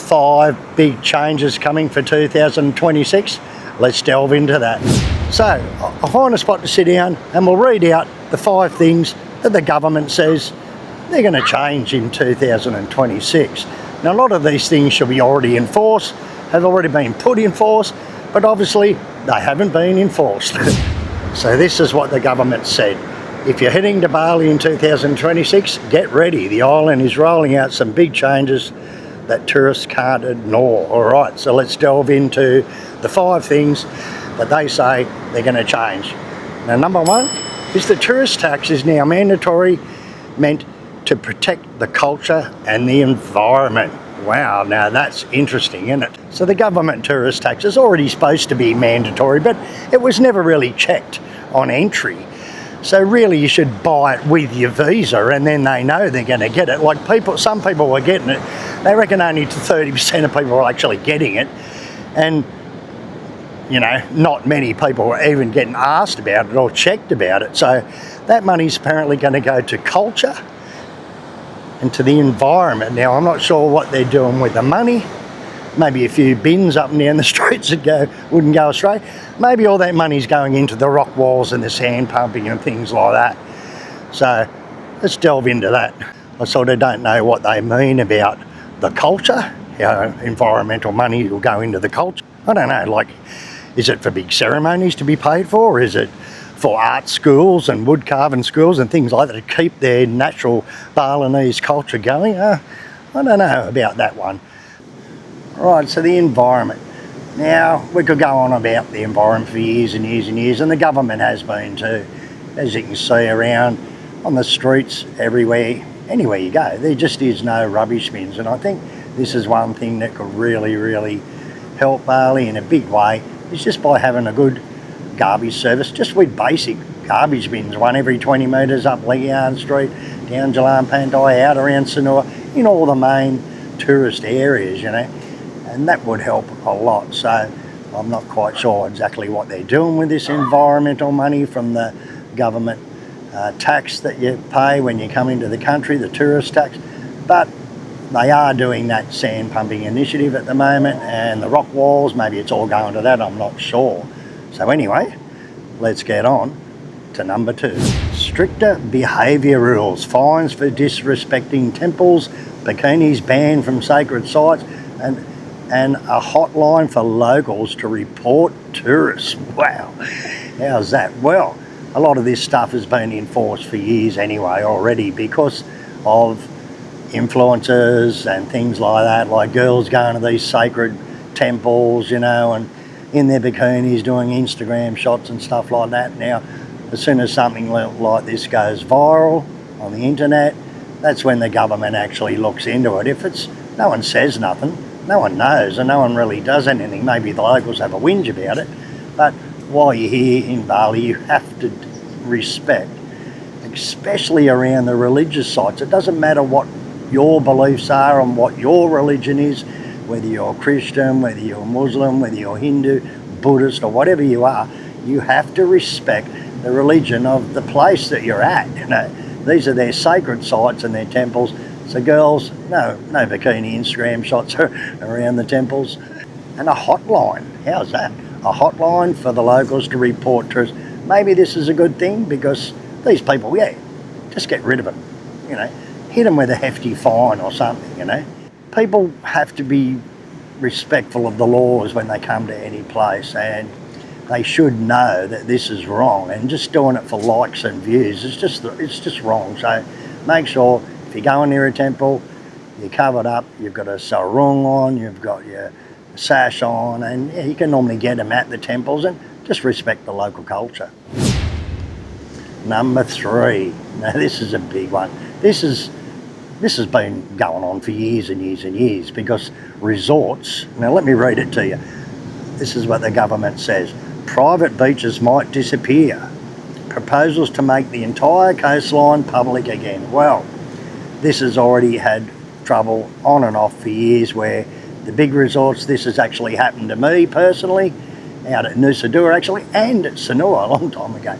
5 big changes coming for 2026. Let's delve into that. So I'll find a spot to sit down and we'll read out the 5 things that the government says they're going to change in 2026. Now, a lot of these things should be already enforced, have already been put in force, but obviously they haven't been enforced. So this is what the government said. If you're heading to Bali in 2026, get ready. The island is rolling out some big changes that tourists can't ignore. All right, so let's delve into the 5 things that they say they're going to change. Now, number 1 is the tourist tax is now mandatory, meant to protect the culture and the environment. Wow, now that's interesting, isn't it? So the government tourist tax is already supposed to be mandatory, but it was never really checked on entry. So really you should buy it with your visa and then they know they're going to get it. Like some people were getting it. They reckon only 30% of people are actually getting it. And, you know, not many people were even getting asked about it or checked about it. So that money's apparently going to go to culture and to the environment. Now, I'm not sure what they're doing with the money. Maybe a few bins up and down the streets wouldn't go astray. Maybe all that money's going into the rock walls and the sand pumping and things like that. So let's delve into that. I sort of don't know what they mean about the culture, how environmental money will go into the culture. I don't know, like, is it for big ceremonies to be paid for? Is it for art schools and wood carving schools and things like that to keep their natural Balinese culture going? I don't know about that one. Right, so the environment. Now, we could go on about the environment for years and years and years, and the government has been too. As you can see around on the streets, everywhere, anywhere you go, there just is no rubbish bins. And I think this is one thing that could really, really help Bali in a big way, is just by having a good garbage service, just with basic garbage bins, one every 20 metres up Legian Street, down Jalan Pantai, out around Sanur, in all the main tourist areas, you know. And that would help a lot. So I'm not quite sure exactly what they're doing with this environmental money from the government tax that you pay when you come into the country, the tourist tax. But they are doing that sand pumping initiative at the moment, and the rock walls, maybe it's all going to that, I'm not sure. So anyway, let's get on to number 2. Stricter behaviour rules, fines for disrespecting temples, bikinis banned from sacred sites, and a hotline for locals to report tourists. Wow, how's that? Well, a lot of this stuff has been enforced for years anyway already because of influencers and things like that, like girls going to these sacred temples, you know, and in their bikinis doing Instagram shots and stuff like that. Now, as soon as something like this goes viral on the internet, that's when the government actually looks into it. If no one says nothing, no one knows and no one really does anything. Maybe the locals have a whinge about it, but while you're here in Bali, you have to respect, especially around the religious sites. It doesn't matter what your beliefs are and what your religion is, whether you're Christian, whether you're Muslim, whether you're Hindu, Buddhist, or whatever you are, you have to respect the religion of the place that you're at. You know, these are their sacred sites and their temples. So girls, no bikini Instagram shots around the temples. And a hotline, how's that? A hotline for the locals to report tourists. Maybe this is a good thing because these people, just get rid of them, you know. Hit them with a hefty fine or something, you know. People have to be respectful of the laws when they come to any place, and they should know that this is wrong, and just doing it for likes and views, it's just wrong. So make sure if you're going near a temple, you're covered up, you've got a sarung on, you've got your sash on, and you can normally get them at the temples, and just respect the local culture. Number 3, now this is a big one. This has been going on for years and years and years because resorts, now let me read it to you. This is what the government says. Private beaches might disappear. Proposals to make the entire coastline public again. Well, this has already had trouble on and off for years where the big resorts, this has actually happened to me personally, out at Nusa Dua actually, and at Sanur a long time ago.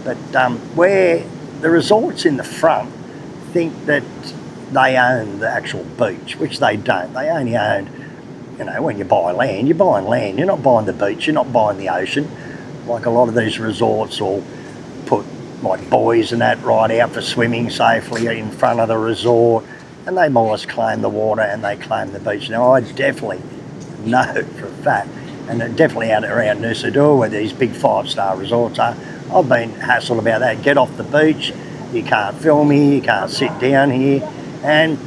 But where the resorts in the front think that they own the actual beach, which they don't. They only own you know, when you buy land, you're buying land. You're not buying the beach. You're not buying the ocean. Like a lot of these resorts will put like buoys and that right out for swimming safely in front of the resort, and they always claim the water and they claim the beach. Now, I definitely know for a fact, and definitely out around Nusa Dua where these big 5-star resorts are, I've been hassled about that. Get off the beach, you can't film here, you can't sit down here. And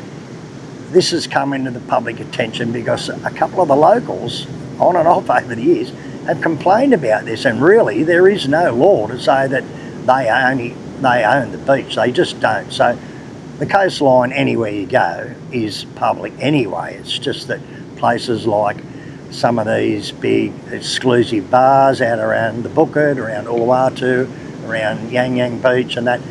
this has come into the public attention because a couple of the locals, on and off over the years, have complained about this, and really there is no law to say that they own the beach. They just don't. So the coastline anywhere you go is public anyway. It's just that places like some of these big exclusive bars out around the Bukit, around Uluwatu, around Yang Yang Beach and that,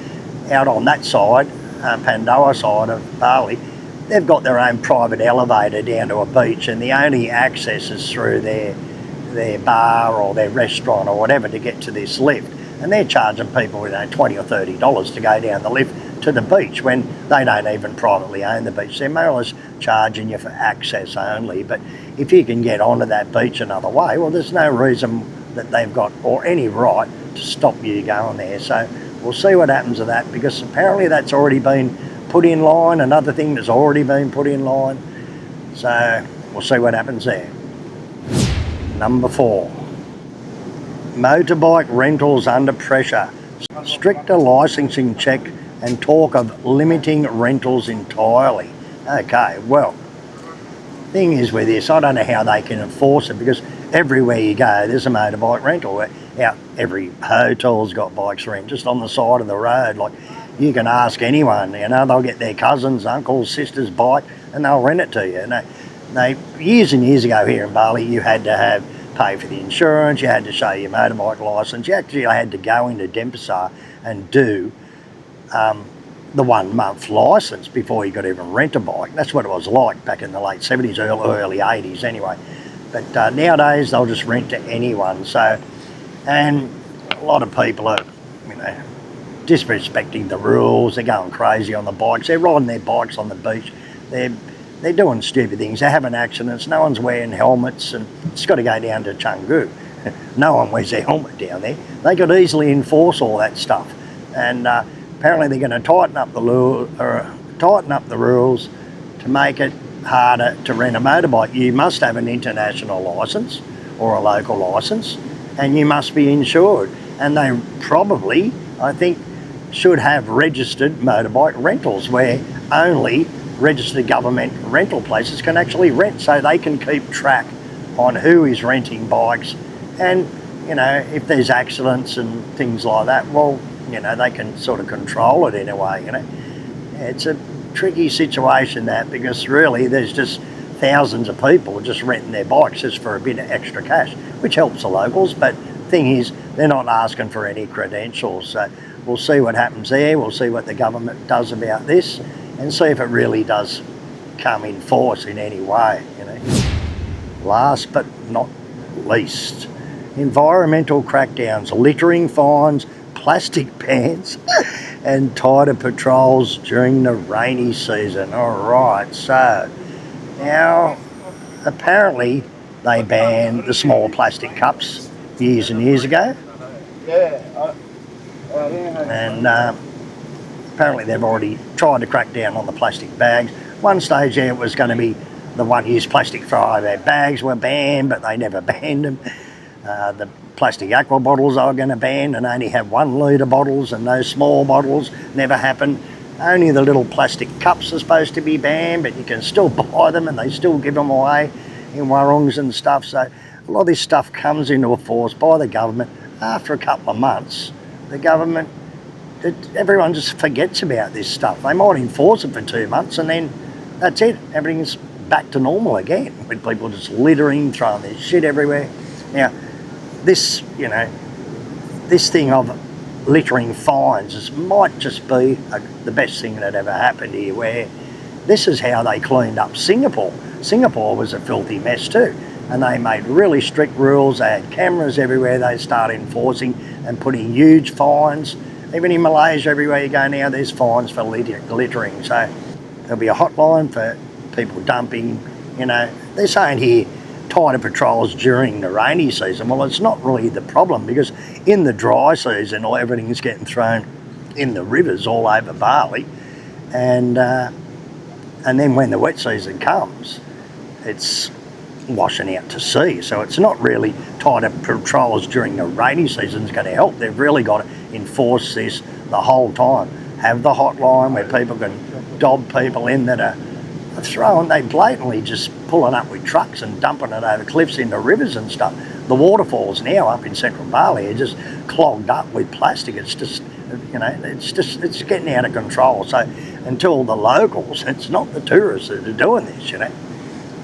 out on that side, Pandoa side of Bali, they've got their own private elevator down to a beach, and the only access is through their bar or their restaurant or whatever to get to this lift. And they're charging people, you know, $20 or $30 to go down the lift to the beach when they don't even privately own the beach. They're more or less charging you for access only. But if you can get onto that beach another way, well, there's no reason that they've got or any right to stop you going there. So we'll see what happens to that, because apparently that's already been put in line, another thing that's already been put in line. So we'll see what happens there. Number 4. Motorbike rentals under pressure. Stricter licensing check and talk of limiting rentals entirely. Okay, well, thing is with this, I don't know how they can enforce it, because everywhere you go there's a motorbike rental. Out every hotel's got bikes rent just on the side of the road. Like, you can ask anyone, you know, they'll get their cousins, uncles, sisters' bike and they'll rent it to you. And they years and years ago here in Bali, you had to pay for the insurance, you had to show your motorbike licence, you actually had to go into Denpasar and do the 1 month licence before you could even rent a bike. That's what it was like back in the late 70s, early 80s anyway. But nowadays they'll just rent to anyone. So, and a lot of people are, you know, disrespecting the rules. They're going crazy on the bikes. They're riding their bikes on the beach. They're doing stupid things. They're having accidents. No one's wearing helmets, and it's got to go down to Canggu. No one wears their helmet down there. They could easily enforce all that stuff. And apparently they're going to tighten up the rules to make it harder to rent a motorbike. You must have an international licence or a local licence, and you must be insured. And they probably, I think, should have registered motorbike rentals where only registered government rental places can actually rent, so they can keep track on who is renting bikes. And, you know, if there's accidents and things like that, well, you know, they can sort of control it in a way, you know. It's a tricky situation, that, because really there's just thousands of people just renting their bikes just for a bit of extra cash, which helps the locals. But the thing is, they're not asking for any credentials. So we'll see what happens there. We'll see what the government does about this and see if it really does come in force in any way, you know. Last but not least, environmental crackdowns, littering fines, plastic bans and tighter patrols during the rainy season. All right, so now apparently they banned the small plastic cups years and years ago, and apparently they've already tried to crack down on the plastic bags. One stage there it was going to be the one-use plastic throwaway bags were banned, but they never banned them. The plastic aqua bottles they were going to ban and only have 1 litre bottles, and those small bottles never happened. Only the little plastic cups are supposed to be banned, but you can still buy them and they still give them away in warungs and stuff. So a lot of this stuff comes into force by the government. After a couple of months, the government, everyone just forgets about this stuff. They might enforce it for 2 months and then that's it. Everything's back to normal again, with people just littering, throwing their shit everywhere. Now, this, you know, this thing of littering fines might just be the best thing that ever happened here, where this is how they cleaned up Singapore. Singapore was a filthy mess too, and they made really strict rules. They had cameras everywhere. They started enforcing and putting huge fines. Even in Malaysia, everywhere you go now, there's fines for littering. So there'll be a hotline for people dumping You know, they're saying here tighter patrols during the rainy season. Well, it's not really the problem, because in the dry season, everything is getting thrown in the rivers all over Bali, and then when the wet season comes, it's washing out to sea. So it's not really tighter patrols during the rainy season is going to help. They've really got to enforce this the whole time. Have the hotline where people can dob people in that are throwing, they blatantly just pulling up with trucks and dumping it over cliffs into rivers and stuff. The waterfalls now up in central Bali are just clogged up with plastic. It's just, you know, it's getting out of control. So until the locals, it's not the tourists that are doing this, you know.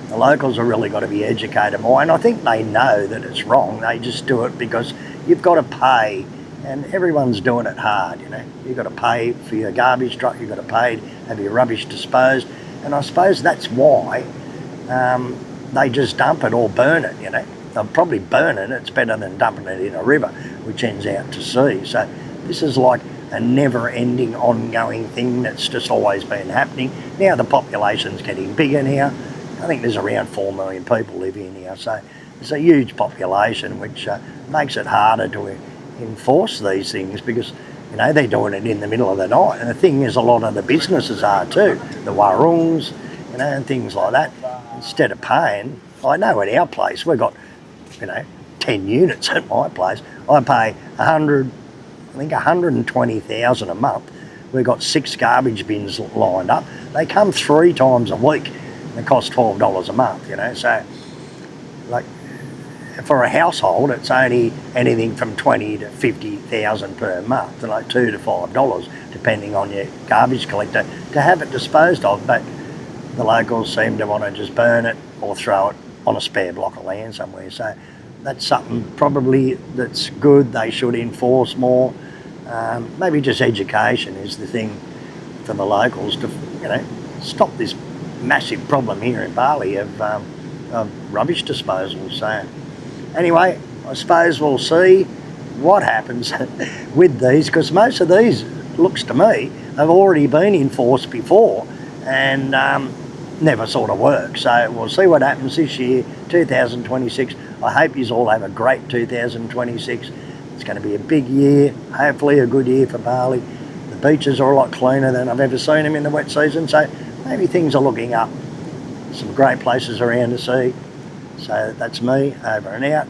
The locals have really got to be educated more, and I think they know that it's wrong. They just do it because you've got to pay, and everyone's doing it hard, you know. You've got to pay for your garbage truck, you've got to pay to have your rubbish disposed, and I suppose that's why they just dump it or burn it, you know. They'll probably burn it. It's better than dumping it in a river, which ends out to sea. So this is like a never-ending, ongoing thing that's just always been happening. Now the population's getting bigger now. I think there's around 4 million people live here now, so it's a huge population, which makes it harder to enforce these things, because, you know, they're doing it in the middle of the night. And the thing is, a lot of the businesses are too, the warungs, you know, and things like that. Instead of paying, I know at our place we've got, you know, 10 units at my place. I pay 120,000 a month. We've got 6 garbage bins lined up. They come 3 times a week. It costs $12 a month, you know. So, like, for a household, it's only anything from 20 to 50,000 per month, like $2 to $5, depending on your garbage collector, to have it disposed of. But the locals seem to want to just burn it or throw it on a spare block of land somewhere. So that's something probably that's good. They should enforce more. Maybe just education is the thing for the locals to, you know, stop this massive problem here in Bali of rubbish disposal. So anyway, I suppose we'll see what happens with these, because most of these, looks to me, have already been enforced before and never sort of worked. So we'll see what happens this year, 2026. I hope you all have a great 2026. It's going to be a big year, hopefully a good year for Bali. The beaches are a lot cleaner than I've ever seen them in the wet season, so maybe things are looking up. Some great places around to see. So that's me, over and out.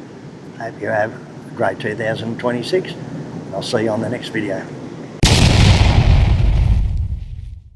Hope you have a great 2026. I'll see you on the next video.